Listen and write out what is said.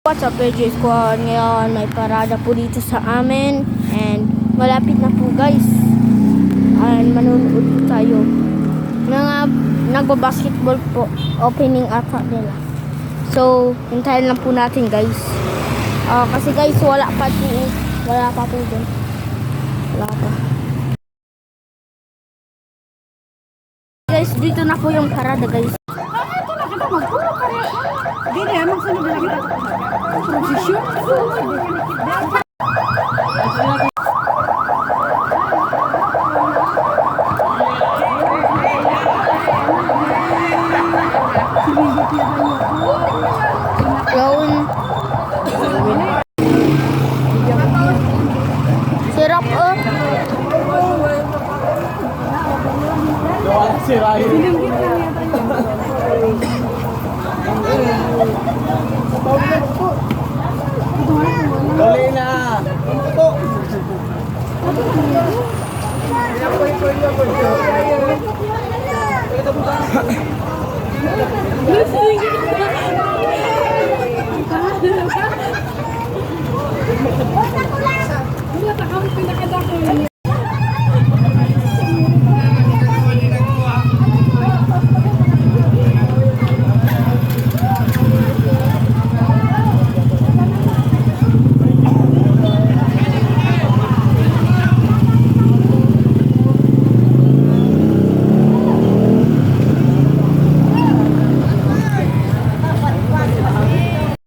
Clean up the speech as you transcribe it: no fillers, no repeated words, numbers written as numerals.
What's up, PJ Squad? Ngayon may parada po dito sa amin and malapit na po guys. And manonood po tayo. Nagbabasketball po. Opening ata nila. So, hintayin lang po natin guys. Kasi guys, wala pa po. Wala pa po dun. Wala pa. Guys, dito na po yung parada guys. Dili, magsunod na kita. Posisyon. Yun. Sirap oh. Dali na. Ito.